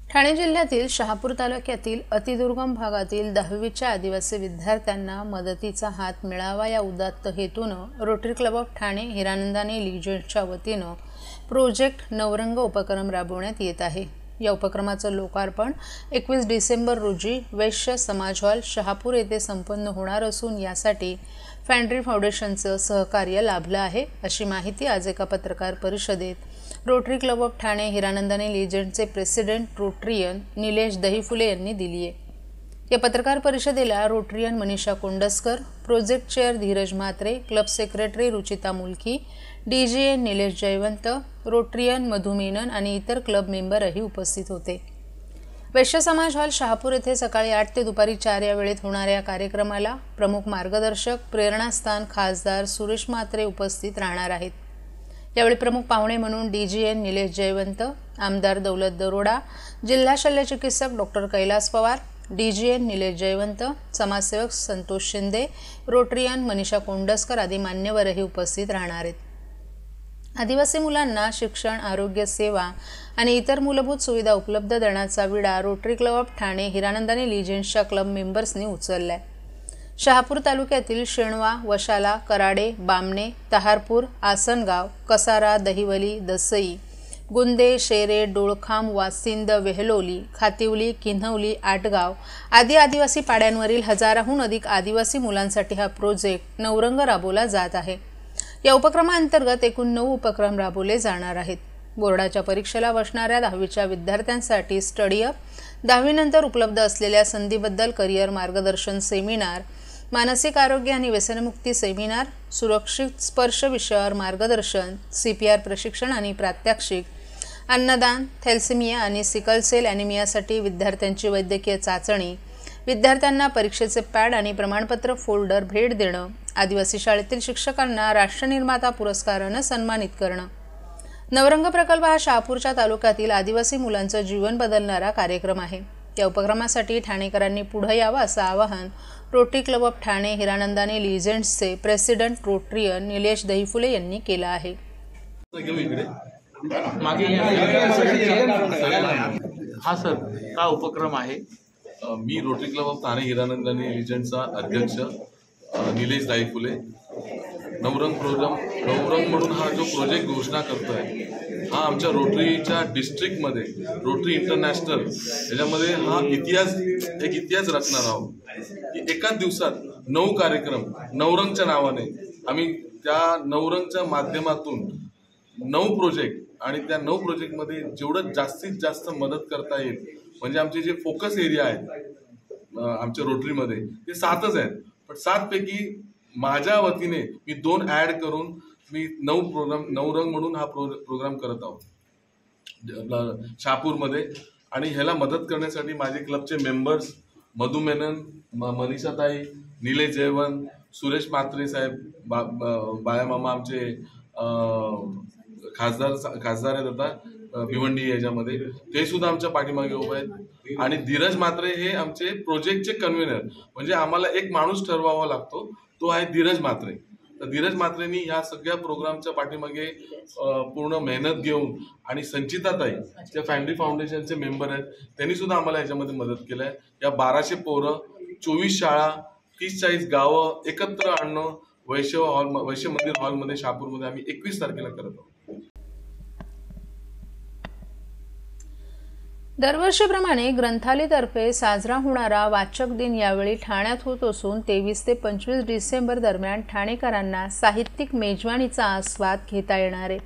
ठाणे जिल्ह्यातील शहापूर तालुक्यातील अतिदुर्गम भागातील 10वीच्या आदिवासी विद्यार्थ्यांना मदतीचा हात मिळावा या उदात्त हेतूनं Rotary club of Thane Hiranandani लीजर्सच्या वतीनं प्रोजेक्ट नवरंग उपक्रम राबवण्यात येत आहे। या उपक्रमाचं लोकार्पण 21 डिसेंबर रोजी वैश्य समाज हॉल शहापूर येथे संपन्न होणार असून यासाठी फॅन्ड्री फाउंडेशनचं सहकार्य लाभलं आहे, अशी माहिती आज एका पत्रकार परिषदेत Rotary club of Thane Hiranandani लीजर्सचे प्रेसिडेंट रोटरियन निलेश दहीफुले यांनी दिली आहे। या पत्रकार परिषदेला Rotarian Manisha Kondaskar, project chair Dheeraj Mhatre, club secretary Ruchita Mulki, DGN Nilesh Jaywant, Rotarian Madhu Menon आणि इतर क्लब मेंबरही उपस्थित होते। वैश्य समाज हॉल शहापूर येथे सकाळी 8 ते दुपारी 4 या वेळेत होणाऱ्या कार्यक्रमाला प्रमुख मार्गदर्शक प्रेरणास्थान खासदार सुरेश म्हात्रे उपस्थित राहणार आहेत। यावेळी प्रमुख पाहुणे म्हणून डीजीएन निलेश जयवंत, आमदार दौलत दरोडा, जिल्हा शल्यचिकित्सक डॉक्टर कैलास पवार, डीजीएन निलेश जयवंत, समाजसेवक संतोष शिंदे, रोटरियन मनीषा कोंडस्कर आदी मान्यवरही उपस्थित राहणार आहेत। आदिवासी मुलांना शिक्षण, आरोग्य सेवा आणि इतर मूलभूत सुविधा उपलब्ध देण्याचा विडा Rotary club of Thane Hiranandani लीजर्सच्या क्लब मेंबर्सनी उचललाय। शहापूर तालुक्यातील शेणवा, वशाला, कराडे, बामणे, तहारपूर, आसनगाव, कसारा, दहिवली, दसई, गुंदे, शेरे, डोळखाम, वासिंद, वेहलोली, खातिवली, किन्हवली, आटगाव आदी आदिवासी पाड्यांवरील हजाराहून अधिक आदिवासी मुलांसाठी हा प्रोजेक्ट नवरंग राबवला जात आहे। या उपक्रमाअंतर्गत एकूण 9 उपक्रम राबवले जाणार आहेत। बोर्डाच्या परीक्षेला बसणाऱ्या 10वीच्या विद्यार्थ्यांसाठी स्टडी अप, 10वी नंतर उपलब्ध असलेल्या संधीबद्दल करिअर मार्गदर्शन सेमिनार, मानसिक आरोग्य आणि व्यसनमुक्ती सेमिनार, सुरक्षित स्पर्श विषयावर मार्गदर्शन, CPR प्रशिक्षण आणि प्रात्यक्षिक, अन्नदान, थॅलेसेमिया आणि सिकल सेल ॲनिमियासाठी विद्यार्थ्यांची वैद्यकीय चाचणी, विद्यार्थ्यांना परीक्षेचे पॅड आणि प्रमाणपत्र फोल्डर भेट देणं, आदिवासी शाळेतील शिक्षकांना राष्ट्रनिर्माता पुरस्कारानं सन्मानित करणं। नवरंग प्रकल्प हा शहापूरच्या तालुक्यातील आदिवासी मुलांचं जीवन बदलणारा कार्यक्रम आहे। या उपक्रमासाठी ठाणेकरांनी पुढे यावं असं आवाहन Rotary club of Thane Hiranandani लीजर्सचे प्रेसिडेंट रोटरियन निलेश दहीफुले यांनी केलं आहे। हा सर, का उपक्रम आहे? मी Rotary club of Thane Hiranandani लीजर्सचा अध्यक्ष निलेश दहीफुले। नवरंग म्हणून हा जो प्रोजेक्ट घोषणा करतोय, हा आमच्या रोटरीच्या डिस्ट्रिक्टमध्ये रोटरी इंटरनॅशनल याच्यामध्ये हा एक इतिहास रचणार आहोत की एकाच दिवसात 9 कार्यक्रम नवरंगच्या नावाने आम्ही त्या नवरंगच्या माध्यमातून 9 प्रोजेक्ट आणि त्या 9 प्रोजेक्टमध्ये जेवढं जास्तीत जास्त मदत करता येईल, म्हणजे आमचे जे फोकस एरिया आहेत आमच्या रोटरीमध्ये ते 7च आहेत, पण 7 पैकी माझ्या वतीने मी 2 ॲड करून मी 9 प्रोग्राम नवरंग म्हणून हा प्रोग्राम करत आहोत शहापूरमध्ये। आणि ह्याला मदत करण्यासाठी माझे क्लबचे मेंबर्स मधु मेनन, मनीषाताई, निलेश जयवंत, सुरेश म्हात्रे साहेब, बाळामामा आमचे खासदार आहेत आता भिवंडी याच्यामध्ये, ते सुद्धा आमच्या पाठीमागे उभे आहेत। आणि धीरज म्हात्रे हे आमचे प्रोजेक्टचे कन्व्हेनर, म्हणजे आम्हाला एक माणूस ठरवावा लागतो, तो आहे धीरज म्हात्रे। तर धीरज म्हात्रेंनी ह्या सगळ्या प्रोग्रामच्या पाठीमागे पूर्ण मेहनत घेऊन, आणि संचिताताई त्या फॅन्ड्री फाउंडेशनचे मेंबर आहेत, त्यांनी सुद्धा आम्हाला ह्याच्यामध्ये मदत केली आहे। या 1200 पोरं, 24 शाळा, 30-40 गावं एकत्र आणणं वैश्य मंदिर हॉलमध्ये शहापूरमध्ये आम्ही 21 तारखेला करत आहोत। दरवर्षीप्रमाणे ग्रंथालयातर्फे साजरा होणारा वाचक दिन यावेळी ठाण्यात होत असून 23 ते 25 डिसेंबर दरम्यान ठाणेकरांना साहित्यिक मेजवानीचा आस्वाद घेता येणार आहे।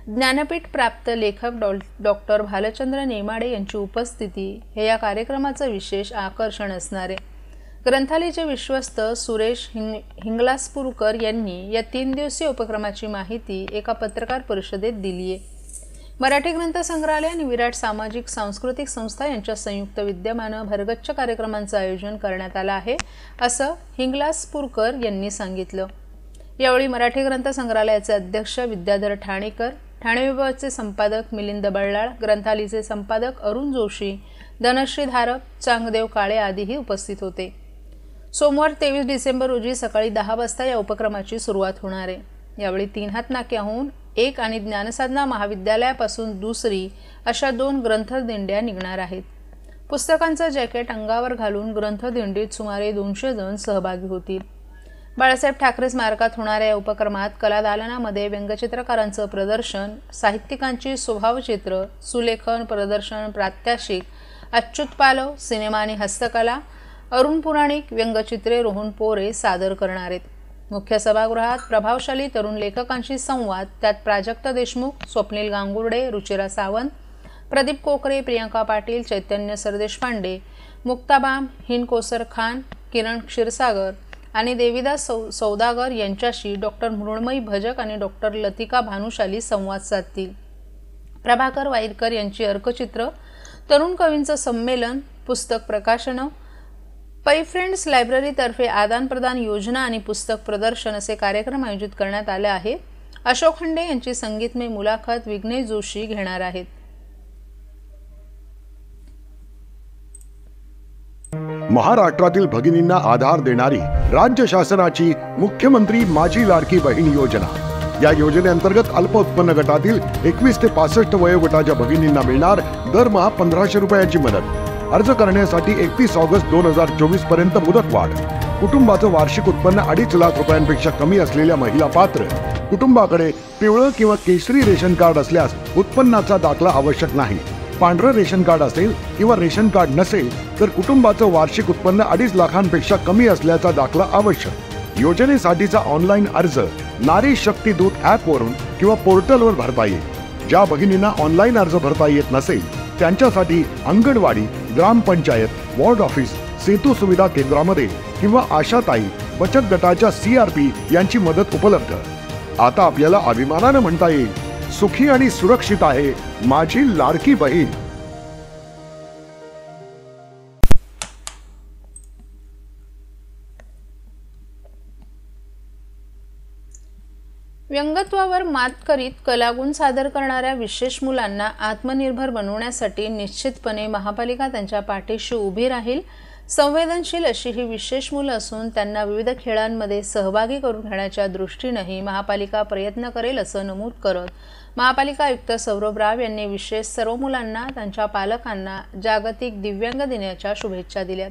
ज्ञानपीठ प्राप्त लेखक डॉक्टर भालचंद्र नेमाडे यांची उपस्थिती हे या कार्यक्रमाचं विशेष आकर्षण असणार आहे। ग्रंथालयाचे विश्वस्त सुरेश हिंगलासपूरकर यांनी या 3 दिवसीय उपक्रमाची माहिती एका पत्रकार परिषदेत दिली आहे। मराठी ग्रंथ संग्रहालय आणि विराट सामाजिक सांस्कृतिक संस्था यांच्या संयुक्त विद्यमानं भरगच्च कार्यक्रमांचं आयोजन करण्यात आलं आहे, असं हिंगलासपूरकर यांनी सांगितलं। यावेळी मराठी ग्रंथ संग्रहालयाचे अध्यक्ष विद्याधर ठाणेकर, ठाणे विभागाचे संपादक मिलिंद बळ्ळाळ, ग्रंथालयाचे संपादक अरुण जोशी, धनश्री धारप, चांगदेव काळे आदीही उपस्थित होते। सोमवार 23 डिसेंबर रोजी सकाळी 10 वाजता या उपक्रमाची सुरुवात होणार आहे। यावेळी 3 हात नाक्याहून 1 आणि ज्ञानसाधना महाविद्यालयापासून दुसरी अशा 2 ग्रंथदिंड्या निघणार आहेत. पुस्तकांचं जॅकेट अंगावर घालून ग्रंथदिंडीत सुमारे 200 जण सहभागी होतील. बाळासाहेब ठाकरे स्मारकात होणाऱ्या या उपक्रमात कला दालनामध्ये व्यंगचित्रकारांचं प्रदर्शन, साहित्यिकांची स्वभावचित्र, सुलेखन प्रदर्शन, प्रात्यक्षिक, अच्युत पालव, सिनेमा आणि हस्तकला, अरुण पुराणिक, व्यंगचित्रे रोहन पोरे सादर करणार आहेत. मुख्य सभागृहात प्रभावशाली तरुण लेखकांशी संवाद, त्यात प्राजक्त देशमुख, स्वप्नील गांगुर्डे, रुचिरा सावंत, प्रदीप कोकरे, प्रियंका पाटील, चैतन्य सरदेशपांडे, मुक्ताबाम, हिंद कोसर खान, किरण क्षीरसागर आणि देविदास सौदागर यांच्याशी डॉक्टर मृण्मयी भजक आणि डॉक्टर लतिका भानुशाली संवाद साधतील. प्रभाकर वाईरकर यांची अर्कचित्र, तरुण कवींचं संमेलन, पुस्तक प्रकाशनं, पै फ्रेंड्स लायब्ररीतर्फे आदान प्रदान योजना आणि पुस्तक प्रदर्शन असे कार्यक्रम आयोजित करण्यात आले आहेत. अशोक खंडे यांची संगीतमय मुलाखत विघ्नेश जोशी घेणार आहेत. महाराष्ट्रातील भगिनींना आधार देणारी राज्य शासनाची मुख्यमंत्री माझी लाडकी बहीण योजना. या योजनेअंतर्गत अल्प उत्पन्न गटातील 21 ते 65 वयोगटाच्या भगिनींना मिळणार दरमहा 1500 रुपयांची मदत. अर्ज करण्यासाठी 31 ऑगस्ट 2024 पर्यंत मुदतवाढ. कुटुंबाचं वार्षिक उत्पन्न 2.5 लाख रुपयांपेक्षा कमी असलेल्या महिला पात्र. कुटुंबाकडे पिवळं किंवा केशरी रेशन कार्ड असल्यास उत्पन्नाचा दाखला आवश्यक नाही. पांढरं रेशन कार्ड असेल किंवा रेशन कार्ड नसेल तर कुटुंबाचं वार्षिक उत्पन्न 2.5 लाखांपेक्षा कमी असल्याचा दाखला आवश्यक. योजनेसाठीचा ऑनलाईन अर्ज नारी शक्ती दूत ॲपवरून किंवा पोर्टलवर भरता येईल. ज्या भगिनींना ऑनलाईन अर्ज भरता येत नसेल त्यांच्यासाठी अंगणवाडी, ग्रामपंचायत, वॉर्ड ऑफिस, सेतू सुविधा केंद्रामध्ये किंवा आशाताई बचत गटाच्या CRP यांची मदत उपलब्ध. आता आपल्याला अभिमानानं म्हणता येईल, सुखी आणि सुरक्षित आहे माझी लाडकी बहीण. व्यंगत्वावर मात करीत कलागुण सादर करणाऱ्या विशेष मुलांना आत्मनिर्भर बनवण्यासाठी निश्चितपणे महापालिका त्यांच्या पाठीशी उभी राहील. संवेदनशील अशी ही विशेष मुलं असून त्यांना विविध खेळांमध्ये सहभागी करून घेण्याच्या दृष्टीनेही महापालिका प्रयत्न करेल असं नमूद करत महापालिका आयुक्त सौरभ राव यांनी विशेष सर्व मुलांना त्यांच्या पालकांना जागतिक दिव्यांग दिनाच्या शुभेच्छा दिल्यात.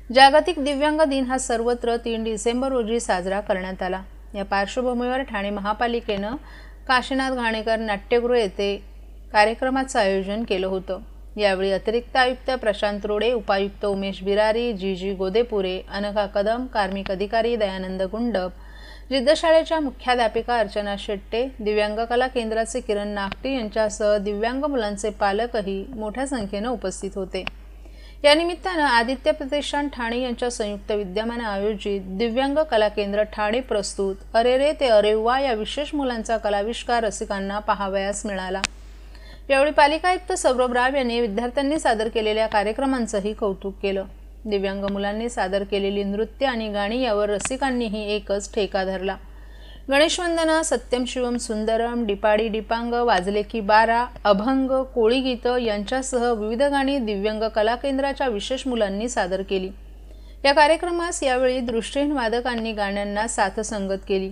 जागतिक दिव्यांग दिन हा सर्वत्र 3 डिसेंबर रोजी साजरा करण्यात आला. या पार्श्वभूमीवर ठाणे महापालिकेनं काशीनाथ घाणेकर नाट्यगृह येथे कार्यक्रमाचं आयोजन केलं होतं. यावेळी अतिरिक्त आयुक्त प्रशांत रोडे, उपायुक्त उमेश बिरारी, जी गोदेपुरे, अनघा कदम, कार्मिक अधिकारी दयानंद गुंडप, जिद्दशाळेच्या मुख्याध्यापिका अर्चना शेट्टे, दिव्यांग कला केंद्राचे किरण नागटी यांच्यासह दिव्यांग मुलांचे पालकही मोठ्या संख्येनं उपस्थित होते. या निमित्तानं आदित्य प्रतिष्ठान ठाणे यांच्या संयुक्त विद्यमाने आयोजित दिव्यांग कला केंद्र ठाणे प्रस्तुत अरे रे ते अरे वा या विशेष मुलांचा कलाविष्कार रसिकांना पाहावयास मिळाला. यावेळी पालिका आयुक्त सौरभ राव यांनी विद्यार्थ्यांनी सादर केलेल्या कार्यक्रमांचंही कौतुक केलं. दिव्यांग मुलांनी सादर केलेली नृत्य आणि गाणी यावर रसिकांनीही एकच ठेका धरला. गणेशवंदना, सत्यम शिवम सुंदरम, डिपाडी डिपांग, वाजले की 12, अभंग, कोळी गीतं यांच्यासह विविध गाणी दिव्यांग कला केंद्राच्या विशेष मुलांनी सादर केली. या कार्यक्रमास यावेळी दृष्टीहीन वादकांनी गाण्यांना साथसंगत केली.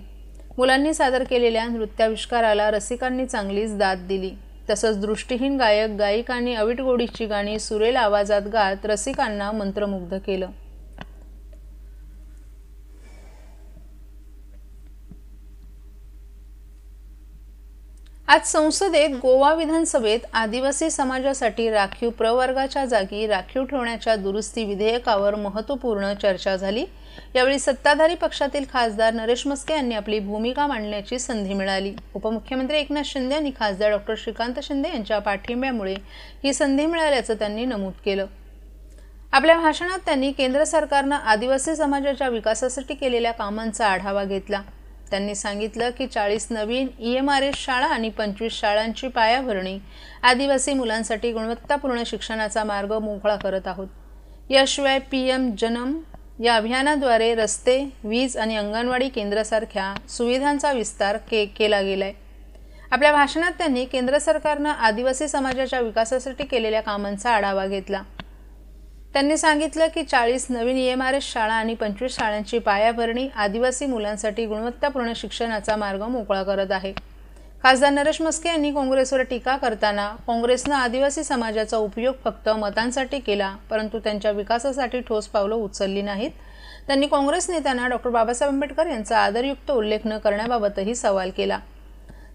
मुलांनी सादर केलेल्या नृत्याविष्काराला रसिकांनी चांगलीच दाद दिली. तसंच दृष्टीहीन गायक गायिकांनी अवीट गोडीची गाणी सुरेल आवाजात गात रसिकांना मंत्रमुग्ध केलं. आज संसदेत गोवा विधानसभेत आदिवासी समाजासाठी राखीव प्रवर्गाच्या जागी राखीव ठेवण्याच्या दुरुस्ती विधेयकावर महत्त्वपूर्ण चर्चा झाली. यावेळी सत्ताधारी पक्षातील खासदार नरेश मस्के यांनी आपली भूमिका मांडण्याची संधी मिळाली. उपमुख्यमंत्री एकनाथ शिंदे आणि खासदार डॉक्टर श्रीकांत शिंदे यांच्या पाठिंब्यामुळे ही संधी मिळाल्याचं त्यांनी नमूद केलं. आपल्या भाषणात त्यांनी केंद्र सरकारनं आदिवासी समाजाच्या विकासासाठी केलेल्या कामांचा आढावा घेतला. त्यांनी सांगितलं की 40 नवीन EMRS शाळा आणि 25 शाळांची पायाभरणी आदिवासी मुलांसाठी गुणवत्तापूर्ण शिक्षणाचा मार्ग मोकळा करत आहोत. याशिवाय PM जनम या अभियानाद्वारे रस्ते, वीज आणि अंगणवाडी केंद्रासारख्या सुविधांचा विस्तार केला गेलाय. आपल्या भाषणात त्यांनी केंद्र सरकारनं आदिवासी समाजाच्या विकासासाठी केलेल्या कामांचा आढावा घेतला. त्यांनी सांगितलं की 40 नवीन EMRS शाळा आणि 25 शाळांची पायाभरणी आदिवासी मुलांसाठी गुणवत्तापूर्ण शिक्षणाचा मार्ग मोकळा करत आहे. खासदार नरेश म्हस्के यांनी काँग्रेसवर टीका करताना काँग्रेसनं आदिवासी समाजाचा उपयोग फक्त मतांसाठी केला, परंतु त्यांच्या विकासासाठी ठोस पावलं उचलली नाहीत. त्यांनी काँग्रेस नेत्यांना डॉक्टर बाबासाहेब आंबेडकर यांचा आदरयुक्त उल्लेख न करण्याबाबतही सवाल केला.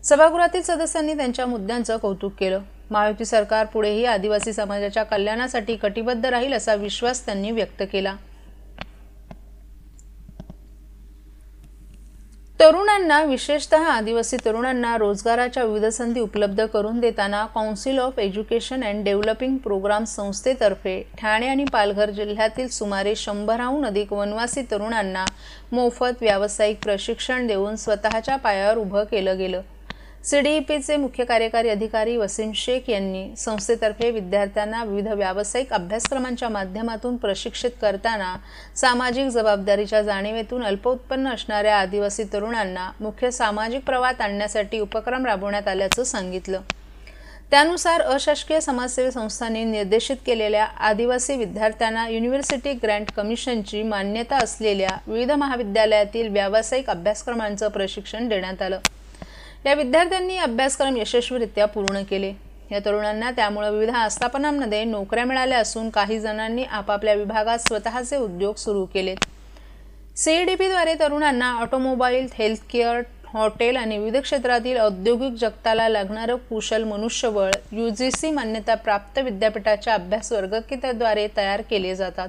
सभागृहातील सदस्यांनी त्यांच्या मुद्द्यांचं कौतुक केलं. महायुती सरकार पुढेही आदिवासी समाजाच्या कल्याणासाठी कटिबद्ध राहील असा विश्वास त्यांनी व्यक्त केला. तरुणांना, विशेषतः आदिवासी तरुणांना रोजगाराच्या विविध संधी उपलब्ध करून देताना council of education and developing programme संस्थेतर्फे ठाणे आणि पालघर जिल्ह्यातील सुमारे 100हून अधिक वनवासी तरुणांना मोफत व्यावसायिक प्रशिक्षण देऊन स्वतःच्या पायावर उभं केलं गेलं. CDEPचे मुख्य कार्यकारी अधिकारी वसीम शेख यांनी संस्थेतर्फे विद्यार्थ्यांना विविध व्यावसायिक अभ्यासक्रमांच्या माध्यमातून प्रशिक्षित करताना सामाजिक जबाबदारीच्या जाणीवेतून अल्पउत्पन्न असणाऱ्या आदिवासी तरुणांना मुख्य सामाजिक प्रवाहात आणण्यासाठी उपक्रम राबवण्यात आल्याचं सांगितलं. त्यानुसार अशासकीय समाजसेवी संस्थांनी निर्देशित केलेल्या आदिवासी विद्यार्थ्यांना युनिव्हर्सिटी ग्रँट कमिशनची मान्यता असलेल्या विविध महाविद्यालयातील व्यावसायिक अभ्यासक्रमांचं प्रशिक्षण देण्यात आलं. या विद्यार्थ्यांनी अभ्यासक्रम यशस्वीरित्या पूर्ण केले. या तरुणांना त्यामुळे विविध आस्थापनांमध्ये नोकऱ्या मिळाल्या असून काही जणांनी आपापल्या विभागात स्वतःचे उद्योग सुरू केलेत. CEDPद्वारे तरुणांना ऑटोमोबाईल, हेल्थकेअर, हॉटेल आणि विविध क्षेत्रातील औद्योगिक जगताला लागणारं कुशल मनुष्यबळ UGC मान्यताप्राप्त विद्यापीठाच्या अभ्यास वर्गकित्याद्वारे तयार केले जातात.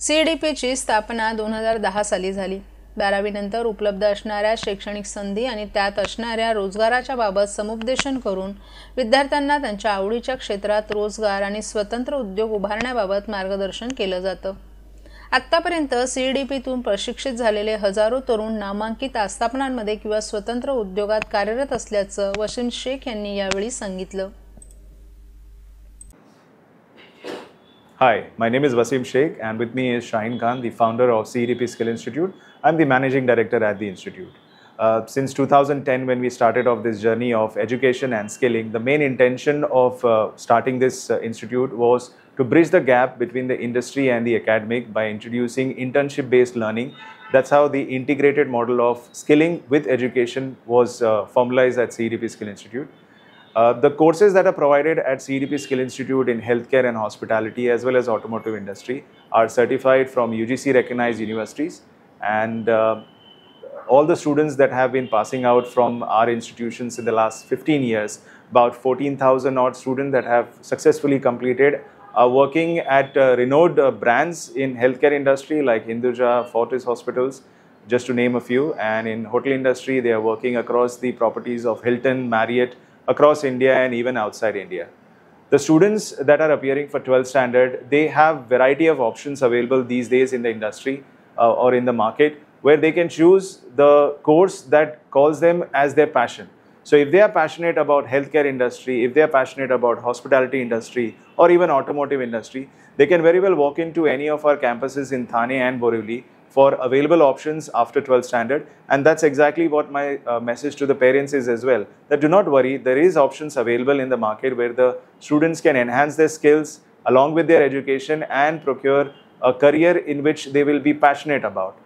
CEDPची स्थापना 2010 साली झाली. 12वी नंतर उपलब्ध असणाऱ्या शैक्षणिक संधी आणि त्यात असणाऱ्या रोजगाराच्या बाबत समुपदेशन करून विद्यार्थ्यांना त्यांच्या आवडीच्या क्षेत्रात रोजगार आणि स्वतंत्र उद्योग उभारण्याबाबत मार्गदर्शन केलं जातं. आत्तापर्यंत CEDPतून प्रशिक्षित झालेले हजारो तरुण नामांकित आस्थापनांमध्ये किंवा स्वतंत्र उद्योगात कार्यरत असल्याचं वसीम शेख यांनी यावेळी सांगितलं. Hi, my name is Wasim Sheikh and with me is Shaheen Khan, the founder of CEDP Skill Institute. I'm the managing director at the institute. Since 2010, when we started off this journey of education and skilling, the main intention of starting this institute was to bridge the gap between the industry and the academic by introducing internship-based learning. That's how the integrated model of skilling with education was formalized at CEDP Skill Institute. The courses that are provided at CEDP Skill Institute in healthcare and hospitality as well as automotive industry are certified from UGC recognized universities, and all the students that have been passing out from our institutions in the last 15 years, about 14,000 odd students that have successfully completed are working at renowned brands in healthcare industry like Hinduja, Fortis Hospitals, just to name a few, and in hotel industry they are working across the properties of Hilton, Marriott, across India and even outside India. The students that are appearing for 12th standard, they have variety of options available these days in the industry or in the market, where they can choose the course that calls them as their passion. So if they are passionate about healthcare industry, if they are passionate about hospitality industry or even automotive industry, they can very well walk into any of our campuses in Thane and Borivali for available options after 12th standard, and that's exactly what my message to the parents is as well, that do not worry, there is options available in the market where the students can enhance their skills along with their education and procure a career in which they will be passionate about.